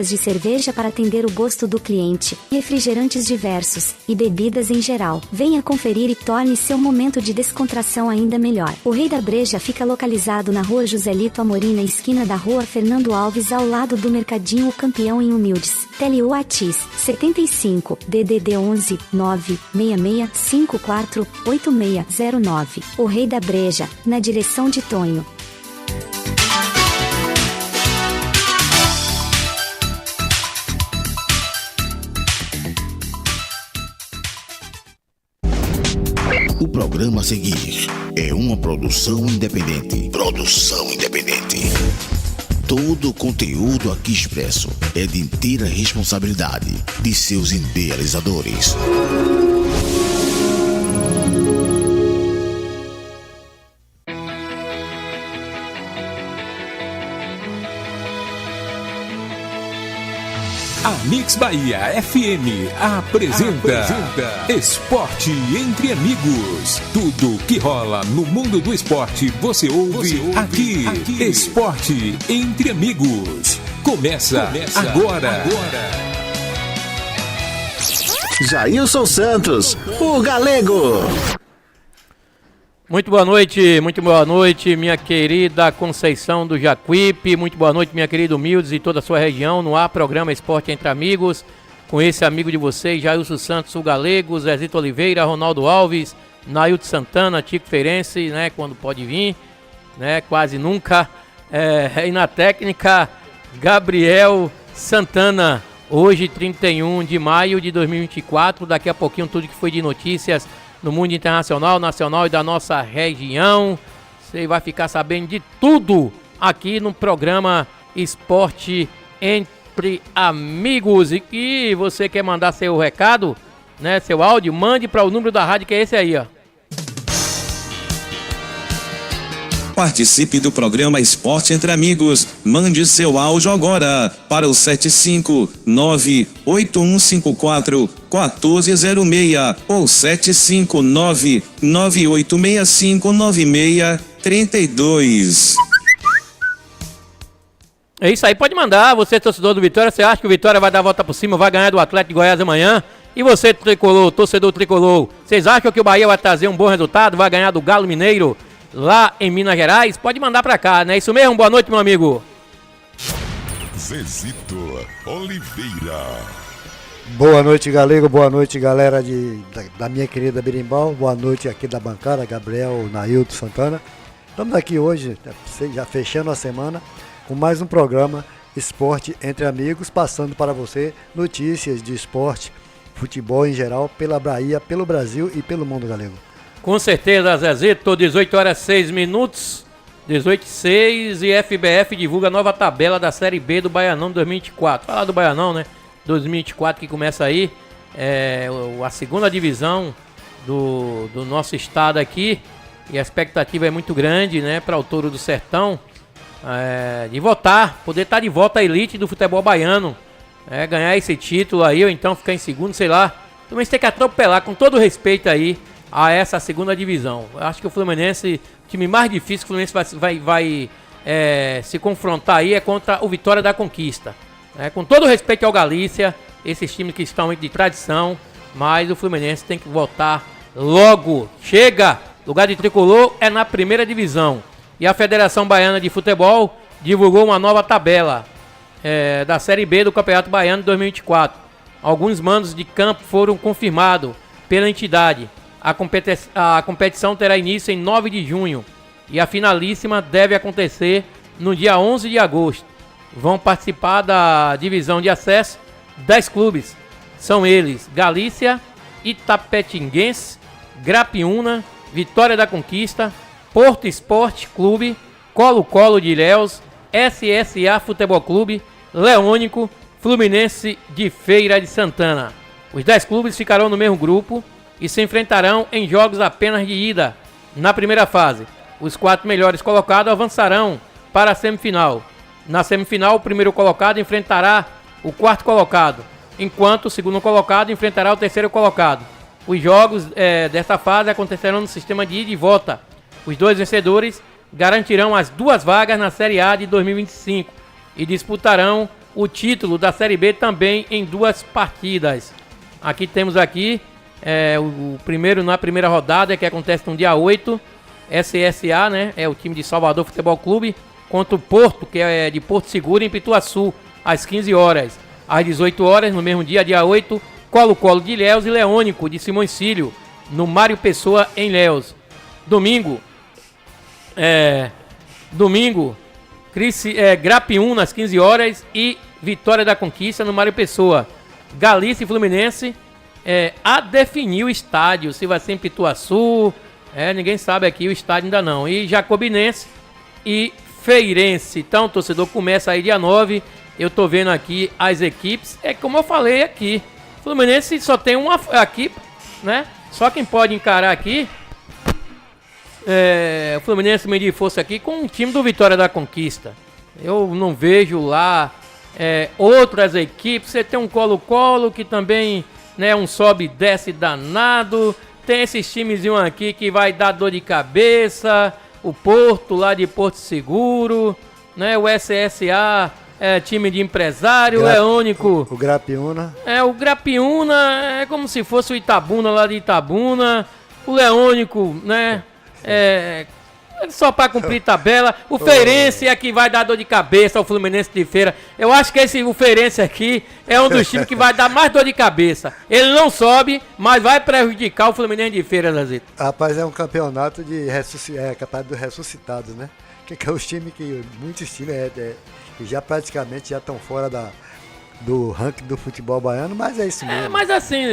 de cerveja para atender o gosto do cliente, refrigerantes diversos e bebidas em geral. Venha conferir e torne seu momento de descontração ainda melhor. O Rei da Breja fica localizado na Rua Joselito Amorim, na esquina da Rua Fernando Alves, ao lado do Mercadinho O Campeão, em Humildes. Tele Whats 75 DDD 11 966 54 8609. O Rei da Breja, na direção de Tonho. O programa a seguir é uma produção independente. Todo o conteúdo aqui expresso é de inteira responsabilidade de seus idealizadores. A Mix Bahia FM apresenta Esporte Entre Amigos. Tudo que rola no mundo do esporte você ouve aqui. Esporte Entre Amigos. Começa agora. Jailson Santos, o Galego. Muito boa noite, minha querida Conceição do Jacuípe, muito boa noite, minha querida Humildes e toda a sua região. No ar, programa Esporte Entre Amigos, com esse amigo de vocês, Jailson Santos, o Galego, Zezito Oliveira, Ronaldo Alves, Nailton Santana, Tico Ferense, né, quando pode vir, né, quase nunca, e na técnica, Gabriel Santana. Hoje, 31 de maio de 2024, daqui a pouquinho tudo que foi de notícias no mundo internacional, nacional e da nossa região. Você vai ficar sabendo de tudo aqui no programa Esporte Entre Amigos. E que você quer mandar seu recado, né, seu áudio, mande para o número da rádio, que é esse aí, ó. Participe do programa Esporte Entre Amigos. Mande seu áudio agora para o 759-8154-1406 ou 759-9865-9632. É isso aí, pode mandar. Você, torcedor do Vitória, você acha que o Vitória vai dar a volta por cima, vai ganhar do Atlético de Goiás amanhã? E você, tricolor, torcedor tricolor, vocês acham que o Bahia vai trazer um bom resultado, vai ganhar do Galo Mineiro lá em Minas Gerais? Pode mandar pra cá, né? Isso mesmo? Boa noite, meu amigo. Zezito Oliveira. Boa noite, Galego. Boa noite, galera da minha querida Berimbau. Boa noite aqui da bancada, Gabriel, Nailton Santana. Estamos aqui hoje, já fechando a semana, com mais um programa Esporte Entre Amigos, passando para você notícias de esporte, futebol em geral, pela Bahia, pelo Brasil e pelo mundo, Galego. Com certeza, Zezito, 18 horas 6 minutos, 18h06, e FBF divulga a nova tabela da Série B do Baianão 2024. Falar do Baianão, né? 2024 que começa aí, a segunda divisão do nosso estado aqui, e a expectativa é muito grande, né? Para o Touro do Sertão, de votar, poder estar de volta à elite do futebol baiano, ganhar esse título aí, ou então ficar em segundo, sei lá. Também você tem que atropelar, com todo respeito aí, a essa segunda divisão. Eu acho que o Fluminense, o time mais difícil que o Fluminense vai se confrontar aí é contra o Vitória da Conquista. Com todo respeito ao Galícia, esses times que estão de tradição, mas o Fluminense tem que voltar logo. Chega! Lugar de tricolor é na primeira divisão. E a Federação Baiana de Futebol divulgou uma nova tabela da Série B do Campeonato Baiano de 2024. Alguns mandos de campo foram confirmados pela entidade. A competição terá início em 9 de junho e a finalíssima deve acontecer no dia 11 de agosto. Vão participar da divisão de acesso 10 clubes. São eles: Galícia, Itapetinguense, Grapiúna, Vitória da Conquista, Porto Esporte Clube, Colo-Colo de Ilhéus, SSA Futebol Clube, Leônico, Fluminense de Feira de Santana. Os 10 clubes ficarão no mesmo grupo e se enfrentarão em jogos apenas de ida. Na primeira fase, os 4 melhores colocados avançarão para a semifinal. Na semifinal, o primeiro colocado enfrentará o quarto colocado, enquanto o segundo colocado enfrentará o terceiro colocado. Os jogos desta fase acontecerão no sistema de ida e volta. Os 2 vencedores garantirão as 2 vagas na Série A de 2025 e disputarão o título da Série B também em 2 partidas. Aqui temos o primeiro na primeira rodada, que acontece no dia 8, SSA, né? É o time de Salvador Futebol Clube, contra o Porto, que é de Porto Seguro, em Pituaçu, às 15 horas. Às 18 horas, no mesmo dia 8, Colo-Colo de Ilhéus e Leônico de Simões Filho, no Mário Pessoa, em Ilhéus. Domingo, Grapiúna às 15 horas e Vitória da Conquista no Mário Pessoa. Galícia e Fluminense a definir o estádio, se vai ser em Pituaçu, ninguém sabe aqui o estádio ainda não. E Jacobinense e Feirense. Então, torcedor, começa aí dia 9. Eu tô vendo aqui as equipes. É como eu falei aqui, Fluminense só tem uma aqui, né? Só quem pode encarar aqui o Fluminense medir força aqui com o time do Vitória da Conquista. Eu não vejo lá outras equipes. Você tem um Colo-Colo que também, né, um sobe e desce danado. Tem esses timezinhos aqui que vai dar dor de cabeça. O Porto lá de Porto Seguro, né? O SSA time de empresário, Leônico. O Grapiúna. O Grapiúna é como se fosse o Itabuna lá de Itabuna. O Leônico, né? Só para cumprir tabela. O Feirense é que vai dar dor de cabeça ao Fluminense de Feira. Eu acho que o Feirense aqui é um dos times que vai dar mais dor de cabeça. Ele não sobe, mas vai prejudicar o Fluminense de Feira, Zazito. Rapaz, é um campeonato de capaz do ressuscitado, né? Que é os times que muitos times que já praticamente já estão fora do ranking do futebol baiano, mas é isso mesmo. Mas assim,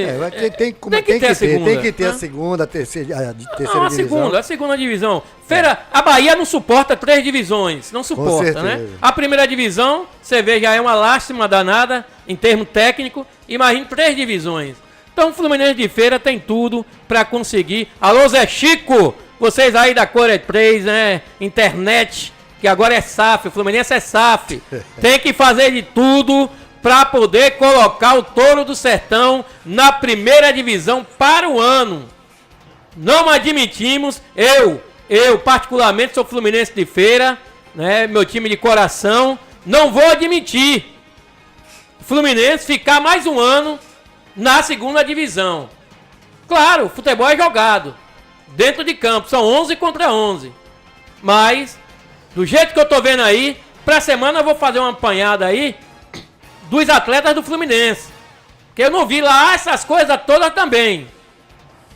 tem que ter a segunda. Tem que ter a segunda, a terceira divisão. A segunda divisão. Feira, a Bahia não suporta 3 divisões, não suporta, né? A primeira divisão, você vê, já é uma lástima danada em termo técnico, imagina 3 divisões. Então o Fluminense de Feira tem tudo para conseguir. Alô, Zé Chico, vocês aí da Core 3, né? Internet, que agora é SAF, o Fluminense é SAF. Tem que fazer de tudo para poder colocar o Touro do Sertão na primeira divisão para o ano. Não admitimos, eu particularmente sou Fluminense de Feira, né, meu time de coração, não vou admitir Fluminense ficar mais um ano na segunda divisão. Claro, futebol é jogado dentro de campo, são 11 contra 11. Mas, do jeito que eu tô vendo aí, pra semana eu vou fazer uma apanhada aí dos atletas do Fluminense, que eu não vi lá essas coisas todas também.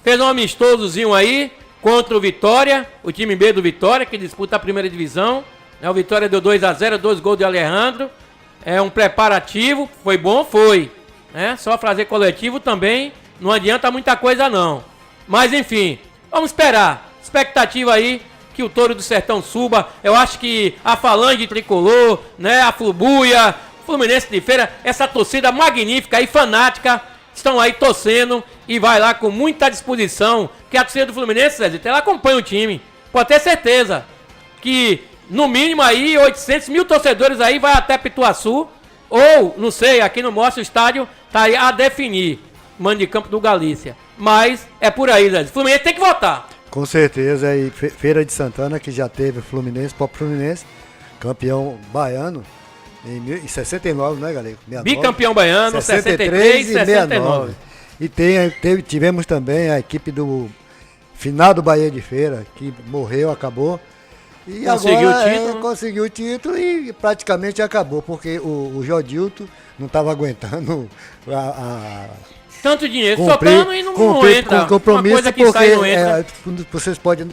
Fez um amistosozinho aí contra o Vitória, o time B do Vitória, que disputa a primeira divisão. O Vitória deu 2-0, 2 gols de Alejandro. É um preparativo, foi bom, foi. Só fazer coletivo também não adianta muita coisa não. Mas enfim, vamos esperar. Expectativa aí que o Touro do Sertão suba. Eu acho que a Falange Tricolor, né, a Flubuia, Fluminense de Feira, essa torcida magnífica e fanática, estão aí torcendo e vai lá com muita disposição, que a torcida do Fluminense, Zezito, ela acompanha o time. Pode ter certeza que no mínimo aí 800 mil torcedores aí vai até Pituaçu, ou, não sei, aqui no nosso estádio tá aí a definir, mando de campo do Galícia. Mas é por aí, Zezito. Fluminense tem que votar. Com certeza, e Feira de Santana, que já teve Fluminense, próprio Fluminense, campeão baiano, em 69, né, galera? 69, bicampeão baiano, 63 e 69. E tivemos também a equipe do finado Bahia de Feira, que morreu, acabou. E conseguiu agora, o título. Conseguiu o título e praticamente acabou, porque o Jodilton não estava aguentando tanto dinheiro soltando e não entra. Com compromisso, uma coisa que porque sai, não entra. Vocês podem,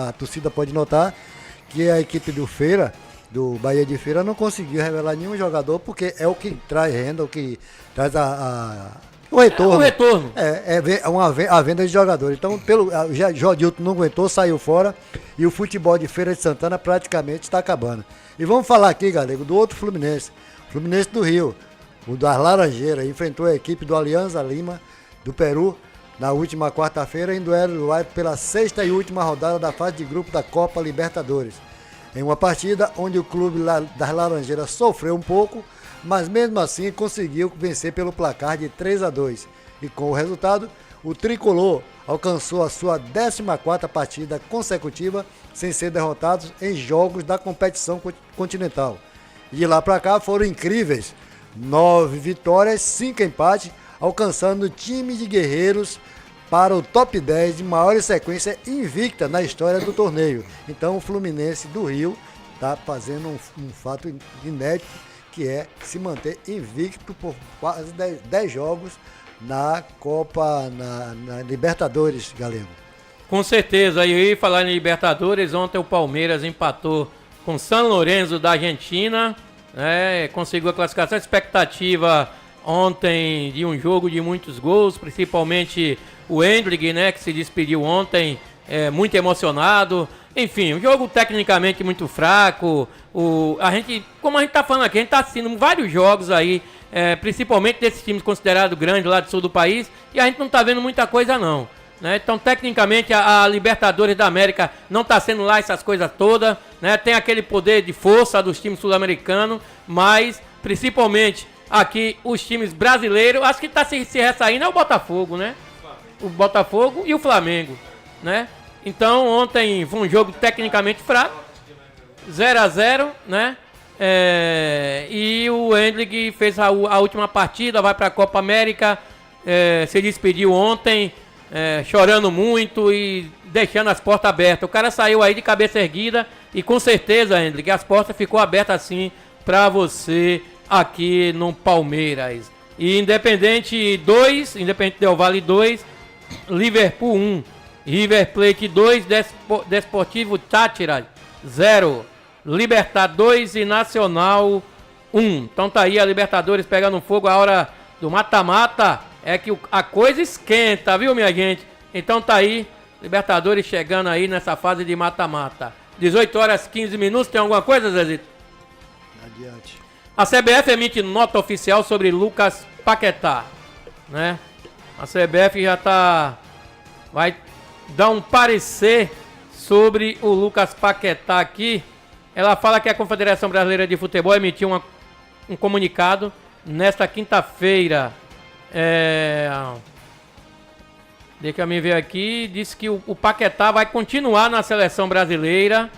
a torcida pode notar que a equipe do Feira, do Bahia de Feira, não conseguiu revelar nenhum jogador, porque é o que traz renda, o que traz o retorno. O retorno. A venda de jogadores. Então, Jodilton não aguentou, saiu fora, e o futebol de Feira de Santana praticamente está acabando. E vamos falar aqui, galera, do outro Fluminense do Rio, o das Laranjeiras, enfrentou a equipe do Alianza Lima, do Peru, na última quarta-feira, em duelo pela 6ª e última rodada da fase de grupo da Copa Libertadores. Em uma partida onde o clube das Laranjeiras sofreu um pouco, mas mesmo assim conseguiu vencer pelo placar de 3-2. E com o resultado, o tricolor alcançou a sua 14ª partida consecutiva sem ser derrotado em jogos da competição continental. E de lá para cá foram incríveis 9 vitórias, 5 empates, alcançando o time de guerreiros para o top 10 de maior sequência invicta na história do torneio. Então o Fluminense do Rio está fazendo um fato inédito, que é se manter invicto por quase 10 jogos na Copa, na Libertadores, Galego. Com certeza, e falar em Libertadores, ontem o Palmeiras empatou com São Lourenço da Argentina, né, conseguiu a classificação. A expectativa ontem de um jogo de muitos gols, principalmente o Hendrick, né, que se despediu ontem, muito emocionado. Enfim, um jogo tecnicamente muito fraco. Como a gente tá falando aqui, a gente tá assistindo vários jogos aí, principalmente desses times considerados grandes lá do sul do país, e a gente não tá vendo muita coisa não, né? Então, tecnicamente, a Libertadores da América não tá sendo lá essas coisas todas, né? Tem aquele poder de força dos times sul-americanos, mas, principalmente, aqui, os times brasileiros, acho que tá se ressaindo é o Botafogo, né? O Botafogo e o Flamengo, né? Então, ontem foi um jogo tecnicamente fraco, 0-0, né? E o Hendrick fez a última partida, vai para a Copa América, se despediu ontem, chorando muito e deixando as portas abertas. O cara saiu aí de cabeça erguida e com certeza, Hendrick, as portas ficou abertas assim para você aqui no Palmeiras. E Independente 2, Independente Del Valle 2, Liverpool 1, River Plate 2, Desportivo Táchira 0, Libertad 2 e Nacional 1. Então tá aí a Libertadores pegando fogo. A hora do mata-mata é que a coisa esquenta, viu, minha gente? Então tá aí, Libertadores chegando aí nessa fase de mata-mata. 18 horas 15 minutos, tem alguma coisa, Zezito? Adiante. A CBF emite nota oficial sobre Lucas Paquetá, né? A CBF já vai dar um parecer sobre o Lucas Paquetá aqui. Ela fala que a Confederação Brasileira de Futebol emitiu um comunicado nesta quinta-feira. Deixa eu me ver aqui. Disse que o Paquetá vai continuar na seleção brasileira,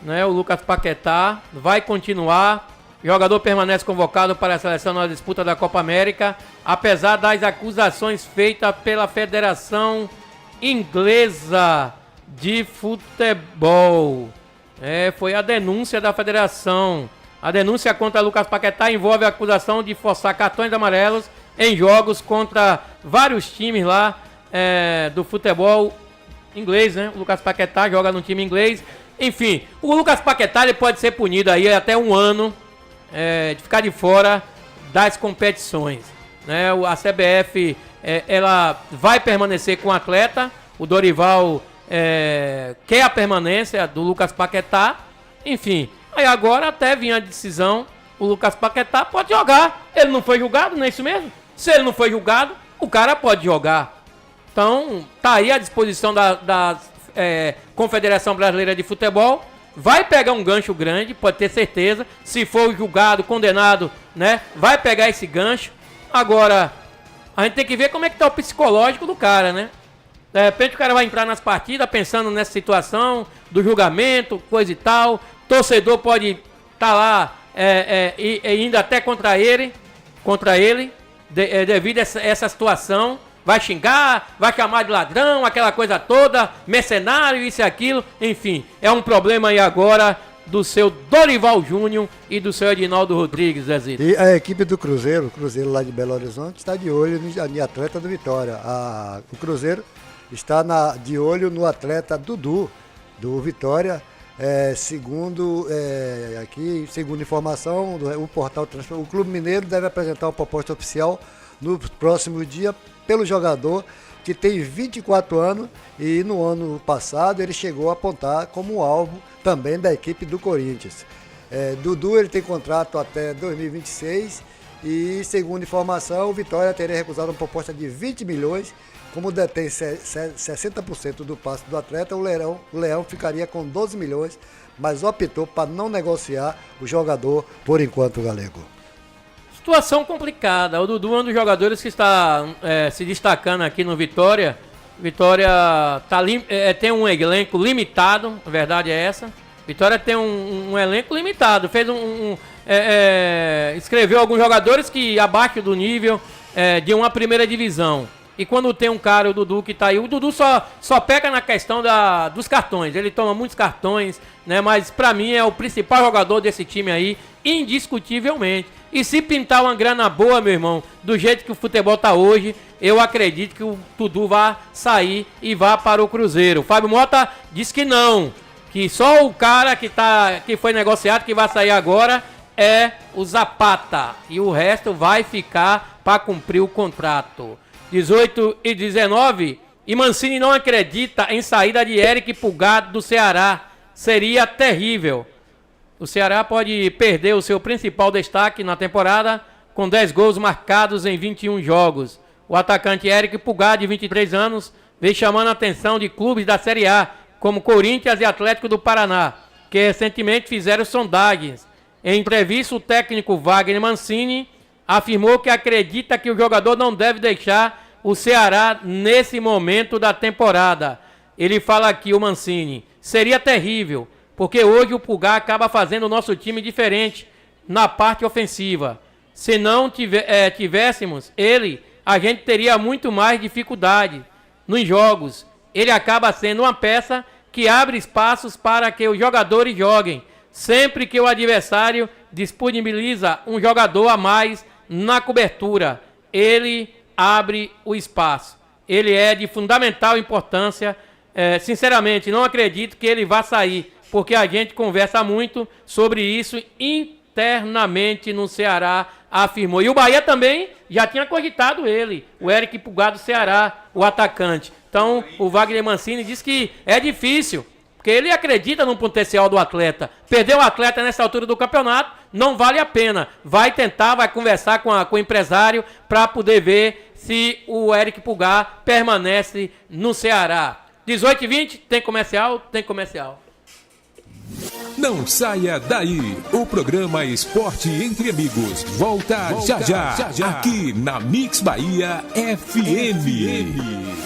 né? O Lucas Paquetá vai continuar. O jogador permanece convocado para a seleção na disputa da Copa América, apesar das acusações feitas pela Federação Inglesa de Futebol. Foi a denúncia da federação. A denúncia contra Lucas Paquetá envolve a acusação de forçar cartões amarelos em jogos contra vários times lá do futebol inglês, né? O Lucas Paquetá joga no time inglês. Enfim, o Lucas Paquetá ele pode ser punido aí até um ano de ficar de fora das competições, né? A CBF ela vai permanecer com o atleta. O Dorival quer a permanência do Lucas Paquetá. Enfim, aí agora até vir a decisão, o Lucas Paquetá pode jogar. Ele não foi julgado, não é isso mesmo? Se ele não foi julgado, o cara pode jogar. Então, tá aí à disposição da Confederação Brasileira de Futebol. Vai pegar um gancho grande, pode ter certeza. Se for julgado, condenado, né? Vai pegar esse gancho. Agora, a gente tem que ver como é que tá o psicológico do cara, né? De repente o cara vai entrar nas partidas pensando nessa situação do julgamento, coisa e tal. Torcedor pode estar lá indo até contra ele devido a essa situação. Vai xingar, vai chamar de ladrão, aquela coisa toda, mercenário, isso e aquilo. Enfim, é um problema aí agora do seu Dorival Júnior e do seu Edinaldo Rodrigues, Zezito. E a equipe do Cruzeiro, lá de Belo Horizonte, está de olho no atleta do Vitória. O Cruzeiro está de olho no atleta Dudu, do Vitória. Segundo informação, o portal Transfer, o Clube Mineiro deve apresentar uma proposta oficial no próximo dia pelo jogador, que tem 24 anos e no ano passado ele chegou a apontar como alvo também da equipe do Corinthians. Dudu ele tem contrato até 2026 e, segundo informação, o Vitória teria recusado uma proposta de 20 milhões. Como detém 60% do passe do atleta, o Leão ficaria com 12 milhões, mas optou para não negociar o jogador por enquanto, Galego. Situação complicada. O Dudu é um dos jogadores que está se destacando aqui no Vitória. Vitória tem um elenco limitado, a verdade é essa. Vitória tem um elenco limitado. Fez escreveu alguns jogadores que abaixo do nível de uma primeira divisão. E quando tem um cara, o Dudu, que tá aí, o Dudu só pega na questão dos cartões. Ele toma muitos cartões, né? Mas pra mim é o principal jogador desse time aí, indiscutivelmente. E se pintar uma grana boa, meu irmão, do jeito que o futebol tá hoje, eu acredito que o Dudu vai sair e vá para o Cruzeiro. O Fábio Mota diz que não, que só o cara que foi negociado, que vai sair agora, é o Zapata. E o resto vai ficar para cumprir o contrato. 18 e 19, e Mancini não acredita em saída de Eric Pulgar do Ceará. Seria terrível. O Ceará pode perder o seu principal destaque na temporada, com 10 gols marcados em 21 jogos. O atacante Eric Pulgar, de 23 anos, vem chamando a atenção de clubes da Série A, como Corinthians e Atlético do Paraná, que recentemente fizeram sondagens. Em entrevista, o técnico Wagner Mancini afirmou que acredita que o jogador não deve deixar o Ceará nesse momento da temporada. Ele fala aqui, o Mancini, seria terrível, porque hoje o Pulgar acaba fazendo o nosso time diferente na parte ofensiva. Se não tivéssemos ele, a gente teria muito mais dificuldade nos jogos. Ele acaba sendo uma peça que abre espaços para que os jogadores joguem. Sempre que o adversário disponibiliza um jogador a mais na cobertura, ele abre o espaço. Ele é de fundamental importância. Sinceramente, não acredito que ele vá sair, porque a gente conversa muito sobre isso internamente no Ceará, afirmou. E o Bahia também já tinha cogitado ele, o Eric Pulgar do Ceará, o atacante. Então, o Wagner Mancini diz que é difícil, porque ele acredita no potencial do atleta. Perder o atleta nessa altura do campeonato não vale a pena. Vai tentar, vai conversar com o empresário para poder ver se o Eric Pulgar permanece no Ceará. 18 e 20, tem comercial? Tem comercial. Não saia daí. O programa Esporte Entre Amigos volta já, aqui na Mix Bahia FM.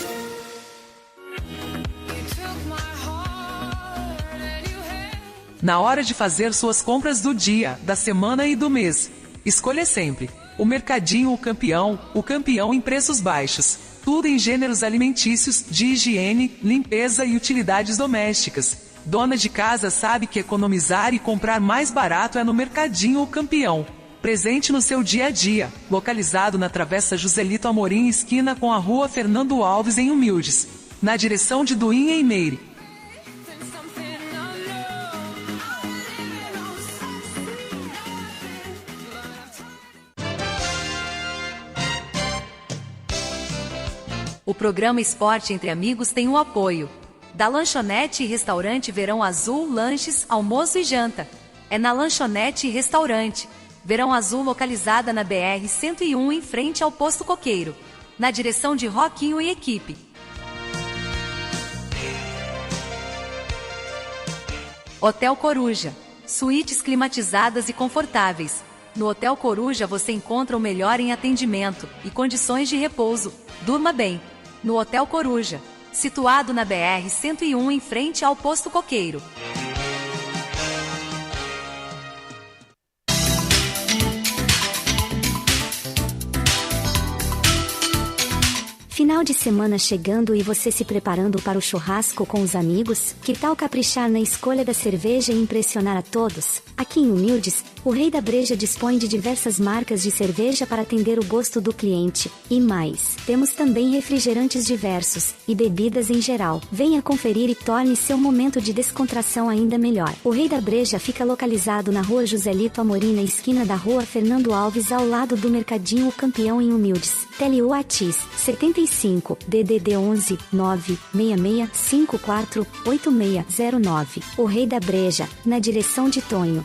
Na hora de fazer suas compras do dia, da semana e do mês, escolha sempre o Mercadinho o campeão em preços baixos. Tudo em gêneros alimentícios, de higiene, limpeza e utilidades domésticas. Dona de casa sabe que economizar e comprar mais barato é no Mercadinho o Campeão. Presente no seu dia a dia, localizado na Travessa Joselito Amorim, esquina com a Rua Fernando Alves, em Humildes, na direção de Duim, em Meire. O programa Esporte Entre Amigos tem o apoio da Lanchonete e Restaurante Verão Azul, lanches, almoço e janta. É na Lanchonete e Restaurante Verão Azul, localizada na BR-101, em frente ao Posto Coqueiro, na direção de Roquinho e equipe. Hotel Coruja, suítes climatizadas e confortáveis. No Hotel Coruja você encontra o melhor em atendimento e condições de repouso. Durma bem no Hotel Coruja, situado na BR-101, em frente ao Posto Coqueiro. Final de semana chegando e você se preparando para o churrasco com os amigos? Que tal caprichar na escolha da cerveja e impressionar a todos? Aqui em Humildes, o Rei da Breja dispõe de diversas marcas de cerveja para atender o gosto do cliente. E mais, temos também refrigerantes diversos e bebidas em geral. Venha conferir e torne seu momento de descontração ainda melhor. O Rei da Breja fica localizado na Rua Joselito Amorim, na esquina da Rua Fernando Alves, ao lado do Mercadinho o Campeão, em Humildes. Tele Whats 75 DDD 11 966 54 8609. O Rei da Breja, na direção de Tonho.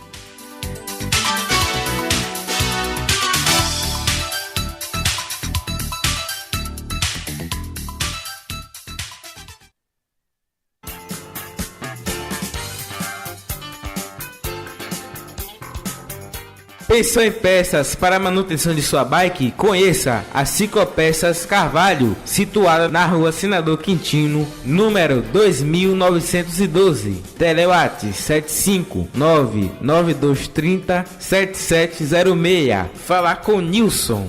Pensou em peças para a manutenção de sua bike? Conheça a Ciclopeças Carvalho, situada na rua Senador Quintino, número 2912. Telewat 75992307706. Falar com Nilson.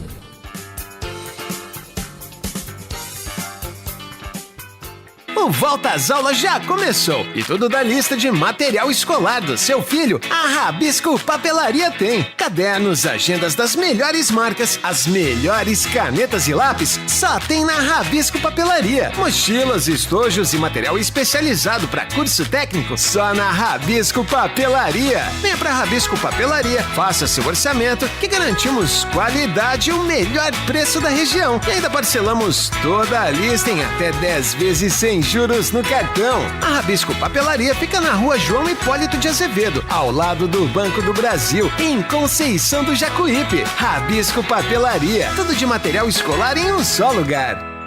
O Volta às Aulas já começou e tudo da lista de material escolar do seu filho, a Rabisco Papelaria tem. Cadernos, agendas das melhores marcas, as melhores canetas e lápis, só tem na Rabisco Papelaria. Mochilas, estojos e material especializado para curso técnico, só na Rabisco Papelaria. Venha pra Rabisco Papelaria, faça seu orçamento que garantimos qualidade e o melhor preço da região. E ainda parcelamos toda a lista em até 10 vezes sem juros no cartão. A Rabisco Papelaria fica na rua João Hipólito de Azevedo, ao lado do Banco do Brasil, em Conceição do Jacuípe. Rabisco Papelaria, tudo de material escolar em um só lugar.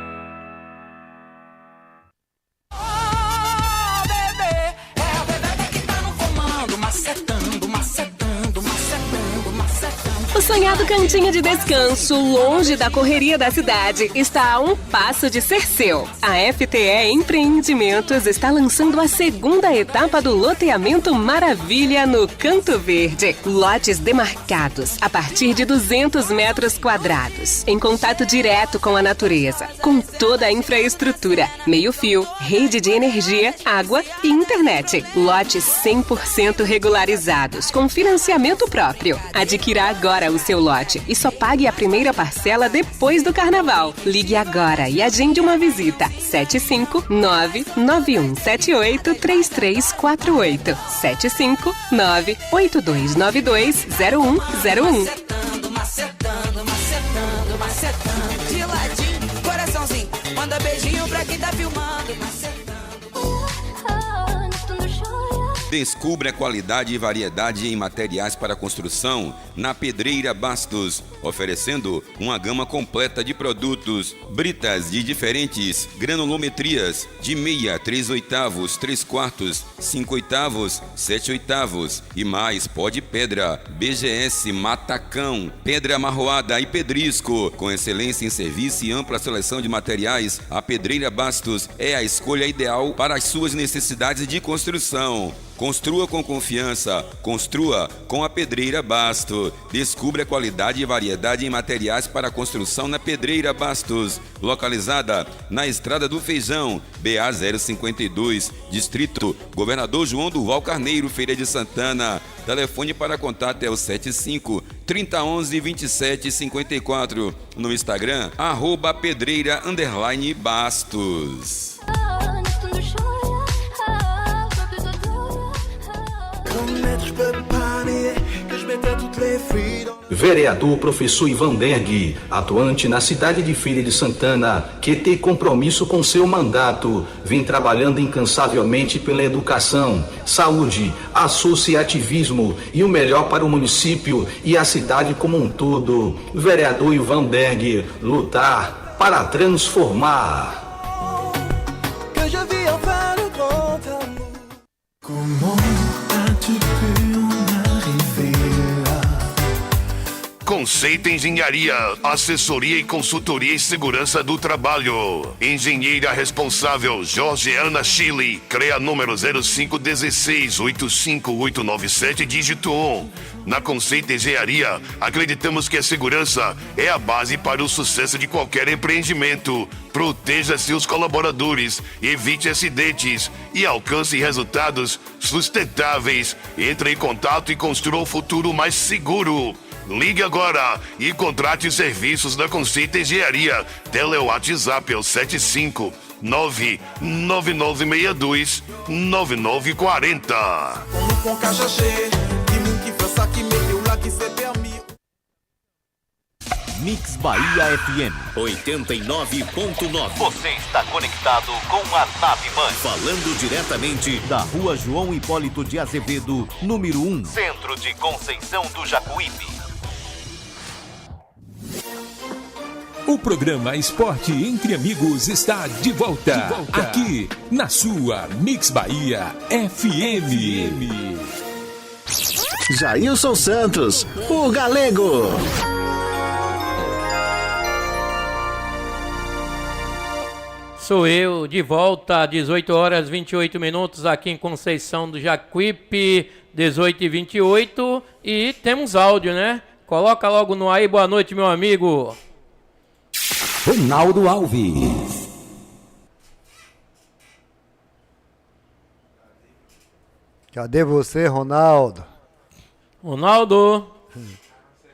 O sonhado cantinho de descanso, longe da correria da cidade, está a um passo de ser seu. A FTE Empreendimentos está lançando a segunda etapa do loteamento Maravilha no Canto Verde. Lotes demarcados a partir de 200 metros quadrados, em contato direto com a natureza, com toda a infraestrutura, meio-fio, rede de energia, água e internet. Lotes 100% regularizados, com financiamento próprio. Adquira agora o seu lote e só pague a primeira parcela depois do carnaval. Ligue agora e agende uma visita. 759-9178-3348. 759-8292-0101. Macetando. De ladinho, coraçãozinho. Manda beijinho pra quem tá filmando. Descubra a qualidade e variedade em materiais para construção na Pedreira Bastos, oferecendo uma gama completa de produtos, britas de diferentes granulometrias, de meia, 3/8, 3/4, 5/8, 7/8 e mais pó de pedra, BGS, matacão, pedra amarroada e pedrisco. Com excelência em serviço e ampla seleção de materiais, a Pedreira Bastos é a escolha ideal para as suas necessidades de construção. Construa com confiança, construa com a Pedreira Bastos. Descubra a qualidade e variedade em materiais para construção na Pedreira Bastos, localizada na Estrada do Feijão, BA 052, Distrito Governador João Durval Carneiro, Feira de Santana. Telefone para contato é o 75-3011-2754. No Instagram, @pedreira_bastos. Vereador Professor Ivan Berg, atuante na cidade de Feira de Santana, que tem compromisso com seu mandato, vem trabalhando incansavelmente pela educação, saúde, associativismo e o melhor para o município e a cidade como um todo. Vereador Ivan Berg, lutar para transformar. Conceito Engenharia, assessoria e consultoria em segurança do trabalho. Engenheira responsável Jorgeana Chile, CREA número 0516-85897, dígito 1. Na Conceito Engenharia, acreditamos que a segurança é a base para o sucesso de qualquer empreendimento. Proteja seus colaboradores, evite acidentes e alcance resultados sustentáveis. Entre em contato e construa um futuro mais seguro. Ligue agora e contrate os serviços da Conceito Engenharia. Telewatsapp é o 759-9962-9940. Mix Bahia FM 89.9. Você está conectado com a nave mãe. Falando diretamente da rua João Hipólito de Azevedo, número 1, Centro de Conceição do Jacuípe. O programa Esporte Entre Amigos está de volta. Aqui na sua Mix Bahia FM. Jailson Santos, o Galego. Sou eu, de volta, 18 horas 28 minutos, aqui em Conceição do Jacuípe, 18h28, e temos áudio, né? Coloca logo no aí, boa noite, meu amigo. Ronaldo Alves. Cadê você, Ronaldo? Ronaldo.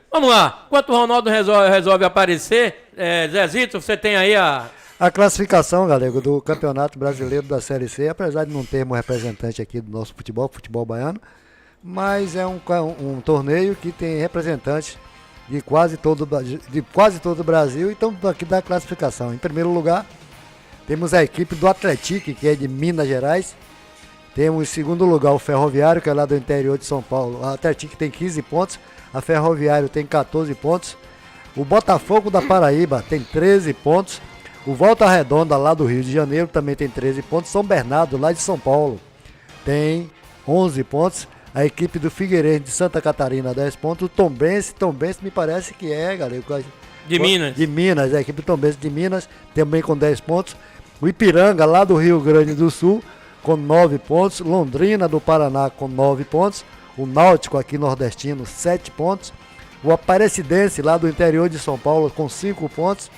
Vamos lá, enquanto o Ronaldo resolve aparecer, Zezito, você tem aí a classificação, Galego, do Campeonato Brasileiro da Série C, apesar de não termos representante aqui do nosso futebol baiano, mas é um torneio que tem representantes de quase todo o Brasil, então aqui da classificação. Em primeiro lugar, temos a equipe do Atlético, que é de Minas Gerais. Temos em segundo lugar o Ferroviário, que é lá do interior de São Paulo. A Atlético tem 15 pontos, a Ferroviário tem 14 pontos. O Botafogo da Paraíba tem 13 pontos. O Volta Redonda, lá do Rio de Janeiro, também tem 13 pontos. São Bernardo, lá de São Paulo, tem 11 pontos. A equipe do Figueirense de Santa Catarina, 10 pontos. O Tombense me parece que galera. De Minas. De Minas, a equipe Tombense de Minas, também com 10 pontos. O Ipiranga, lá do Rio Grande do Sul, com 9 pontos. Londrina do Paraná, com 9 pontos. O Náutico, aqui nordestino, 7 pontos. O Aparecidense, lá do interior de São Paulo, com 5 pontos.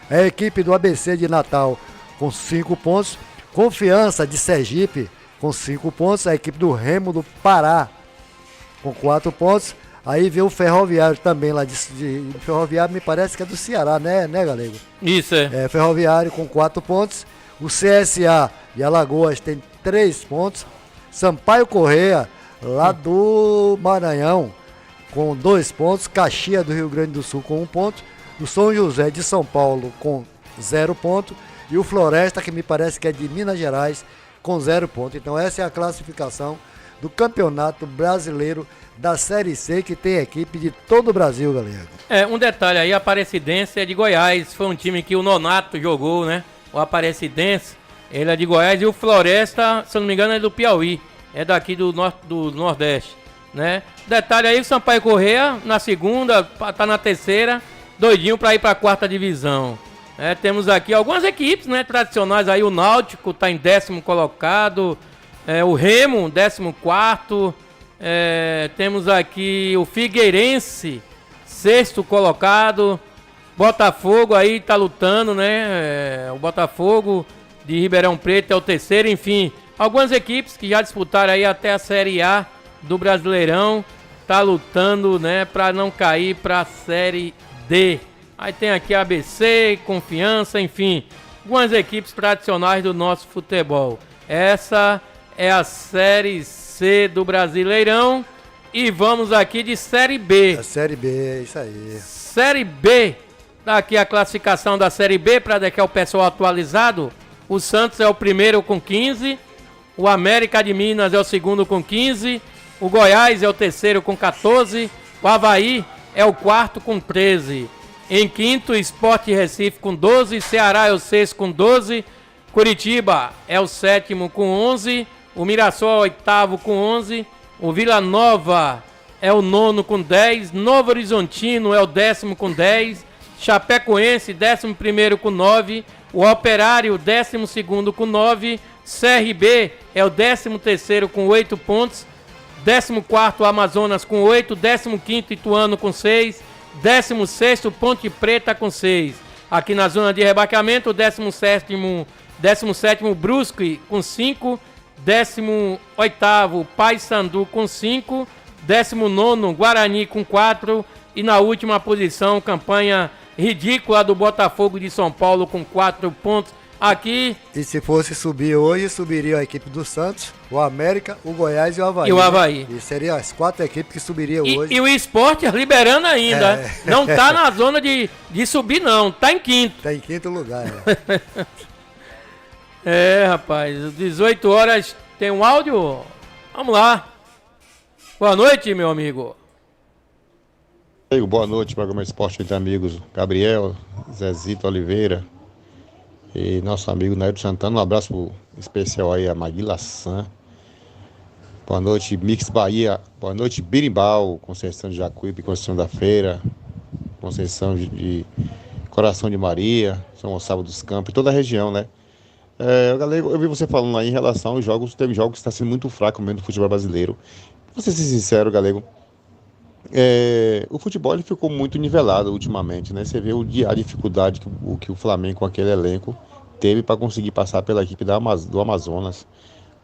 A equipe do ABC de Natal com 5 pontos. Confiança de Sergipe com 5 pontos. A equipe do Remo do Pará com 4 pontos. Aí vem o Ferroviário também lá de Ferroviário, me parece que é do Ceará, né Galego? Isso, é. Ferroviário com 4 pontos. O CSA de Alagoas tem 3 pontos. Sampaio Corrêa, lá do Maranhão, com 2 pontos. Caxias do Rio Grande do Sul com 1 ponto. O São José de São Paulo com 0 ponto. E o Floresta, que me parece que é de Minas Gerais, com 0 ponto. Então essa é a classificação do Campeonato Brasileiro da Série C, que tem equipe de todo o Brasil, galera. Um detalhe aí, a Aparecidense é de Goiás. Foi um time que o Nonato jogou, né? O Aparecidense, ele é de Goiás. E o Floresta, se eu não me engano, é do Piauí. É daqui do Nordeste, né? Detalhe aí, o Sampaio Corrêa na segunda, tá na terceira, doidinho para ir para a 4ª divisão. Temos aqui algumas equipes, né, tradicionais aí. O Náutico está em 10º colocado, o Remo 14º, temos aqui o Figueirense 6º colocado. Botafogo aí tá lutando, né? O Botafogo de Ribeirão Preto é o 3º, enfim, algumas equipes que já disputaram aí até a Série A do Brasileirão tá lutando, né, para não cair para a Série D. Aí tem aqui ABC, Confiança, enfim, algumas equipes tradicionais do nosso futebol. Essa é a Série C do Brasileirão e vamos aqui de Série B. A Série B, isso aí. Série B, tá aqui a classificação da Série B para deixar o pessoal atualizado. O Santos é o primeiro com 15, o América de Minas é o segundo com 15, o Goiás é o terceiro com 14, o Avaí é o quarto com 13. Em quinto, Sport Recife com 12, Ceará é o sexto com 12, Curitiba é o sétimo com 11, o Mirassol é o oitavo com 11, o Vila Nova é o nono com 10, Novo Horizontino é o 10º com 10, Chapecoense 11º com 9, o Operário 12º com 9, CRB é o 13º com 8 pontos, 14º Amazonas com 8, 15º Ituano com 6, 16º Ponte Preta com 6. Aqui na zona de rebaixamento, o 17º Brusque com 5, 18º Paysandu com 5, 19º Guarani com 4 e na última posição, campanha ridícula do Botafogo de São Paulo com 4 pontos. Aqui. E se fosse subir hoje, subiria a equipe do Santos, o América, o Goiás e o Avaí. E o Avaí. E seriam as 4 equipes que subiriam hoje. E o Sport liberando ainda. Não tá na zona de subir, não. Tá em quinto. Tá em quinto lugar, rapaz. 18 horas. Tem um áudio? Vamos lá. Boa noite, meu amigo. Boa noite, programa Esporte Entre Amigos. Gabriel, Zezito Oliveira e nosso amigo Nair Santana. Um abraço especial aí a Maguila San. Boa noite, Mix Bahia. Boa noite, Birimbau, Conceição de Jacuípe, Conceição da Feira, Conceição de Coração de Maria, São Gonçalo dos Campos, toda a região, né? Galego, eu vi você falando aí em relação aos jogos, teve jogos que está sendo muito fraco mesmo no futebol brasileiro. Vou ser sincero, Galego, o futebol ele ficou muito nivelado ultimamente, né? Você vê a dificuldade que o Flamengo com aquele elenco teve para conseguir passar pela equipe do Amazonas.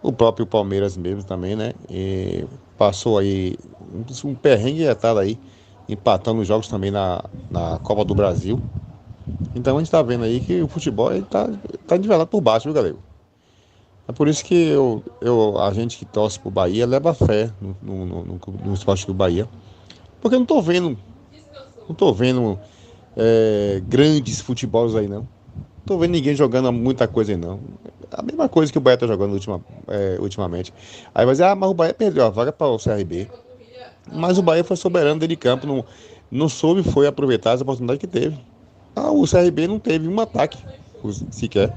O próprio Palmeiras mesmo também, né? E passou aí um perrengue etado aí, empatando os jogos também na Copa do Brasil. Então a gente está vendo aí que o futebol está nivelado por baixo, viu, Galego? É por isso que a gente que torce pro Bahia leva fé no esporte do Bahia. Porque eu não estou vendo grandes futebols aí, não. Não estou vendo ninguém jogando muita coisa aí, não. A mesma coisa que o Bahia está jogando ultimamente. Aí vai dizer, mas o Bahia perdeu a vaga para o CRB. Mas o Bahia foi soberano dentro de campo, não soube foi aproveitar as oportunidades que teve. O CRB não teve um ataque sequer.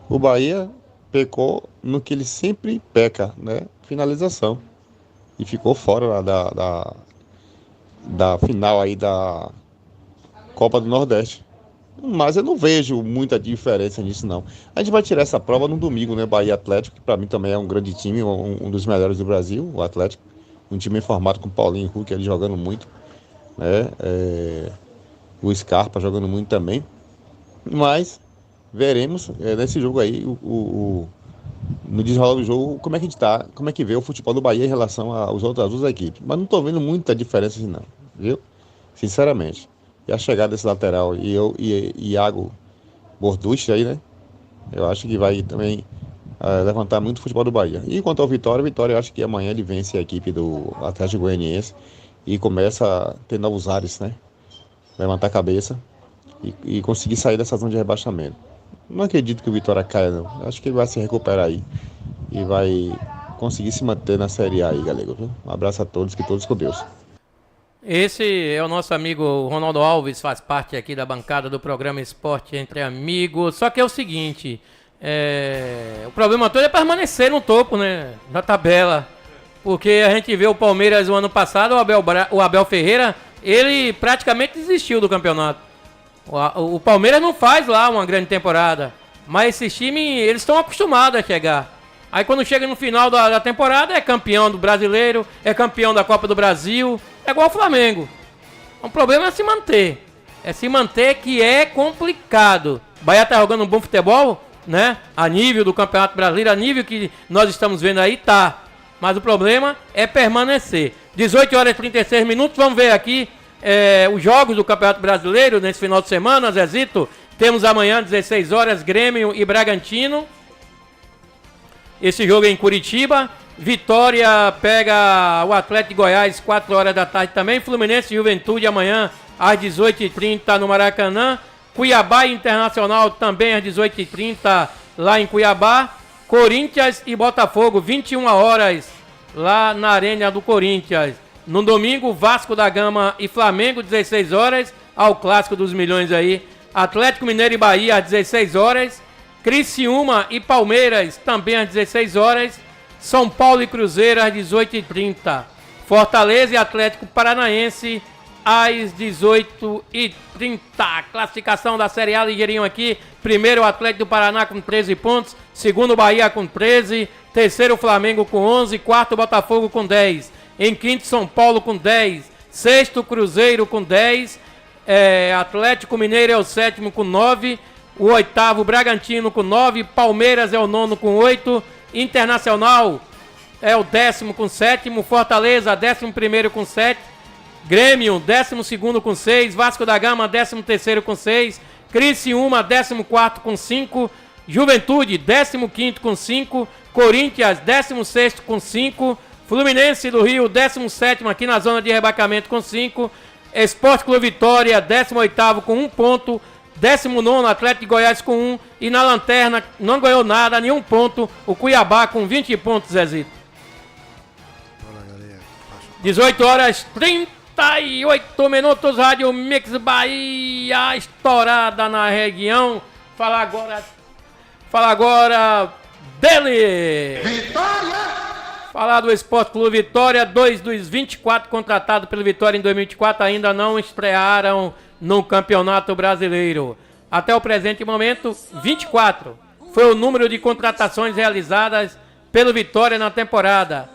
O Bahia pecou no que ele sempre peca, né? Finalização. E ficou fora lá da final aí da Copa do Nordeste. Mas eu não vejo muita diferença nisso, não. A gente vai tirar essa prova no domingo, né? Bahia Atlético, que para mim também é um grande time, um dos melhores do Brasil, o Atlético. Um time formado com Paulinho e Hulk ali jogando muito, né? O Scarpa jogando muito também. Mas veremos nesse jogo aí, no desenrolar do jogo, como é que a gente tá, como é que vê o futebol do Bahia em relação às outras duas equipes. Mas não tô vendo muita diferença assim, não, viu? Sinceramente. E a chegada desse lateral e Iago Borducci aí, né? Eu acho que vai também levantar muito o futebol do Bahia. E quanto ao Vitória, eu acho que amanhã ele vence a equipe do Atlético Goianiense e começa a ter novos ares, né? Levantar a cabeça e conseguir sair dessa zona de rebaixamento. Não acredito que o Vitória caia, não. Acho que ele vai se recuperar aí e vai conseguir se manter na Série A aí, galera. Um abraço a todos, que todos com Deus. Esse é o nosso amigo Ronaldo Alves, faz parte aqui da bancada do programa Esporte Entre Amigos. Só que é o seguinte, o problema todo é permanecer no topo, né, da tabela. Porque a gente vê o Palmeiras o ano passado, o Abel Ferreira, ele praticamente desistiu do campeonato. O Palmeiras não faz lá uma grande temporada, mas esses times, eles estão acostumados a chegar. Aí quando chega no final da temporada, é campeão do Brasileiro, é campeão da Copa do Brasil, é igual o Flamengo. O problema é se manter. É se manter, que é complicado. O Bahia tá jogando um bom futebol, né? A nível do Campeonato Brasileiro, a nível que nós estamos vendo aí, tá. Mas o problema é permanecer. 18 horas e 36 minutos, vamos ver aqui os jogos do Campeonato Brasileiro nesse final de semana, Zezito. Temos amanhã, 16 horas, Grêmio e Bragantino. Esse jogo é em Curitiba. Vitória pega o Atlético de Goiás, 4 horas da tarde também. Fluminense e Juventude amanhã às 18h30 no Maracanã. Cuiabá e Internacional também às 18h30 lá em Cuiabá. Corinthians e Botafogo, 21 horas lá na Arena do Corinthians. No domingo, Vasco da Gama e Flamengo, 16 horas. Ao clássico dos milhões aí. Atlético Mineiro e Bahia às 16 horas. Criciúma e Palmeiras também às 16 horas. São Paulo e Cruzeiro às 18h30. Fortaleza e Atlético Paranaense às 18h30. Classificação da Série A ligeirinho aqui. Primeiro o Atlético do Paraná com 13 pontos. Segundo o Bahia com 13. Terceiro o Flamengo com 11. Quarto o Botafogo com 10. Em quinto São Paulo com 10. Sexto Cruzeiro com 10. Atlético Mineiro é o sétimo com 9. O oitavo Bragantino com 9. Palmeiras é o nono com 8. Internacional é o 10º com 7. Fortaleza, 11º com 7. Grêmio, 12º com 6. Vasco da Gama, 13º com 6. Criciúma, 14º com 5. Juventude, 15º com 5. Corinthians, 16º com 5. Fluminense do Rio, 17º aqui na zona de rebaixamento com 5. Sport Clube Vitória, 18º com 1 ponto. 19º Atlético de Goiás com 1. E na lanterna não ganhou nada, nenhum ponto, o Cuiabá com 20 pontos, Zezito. 18 horas 38 minutos, Rádio Mix Bahia, estourada na região. Fala agora dele. Vitória! Falar do Esporte Clube Vitória, 2 dos 24 contratados pelo Vitória em 2024 ainda não estrearam no Campeonato Brasileiro. Até o presente momento, 24 foi o número de contratações realizadas pelo Vitória na temporada,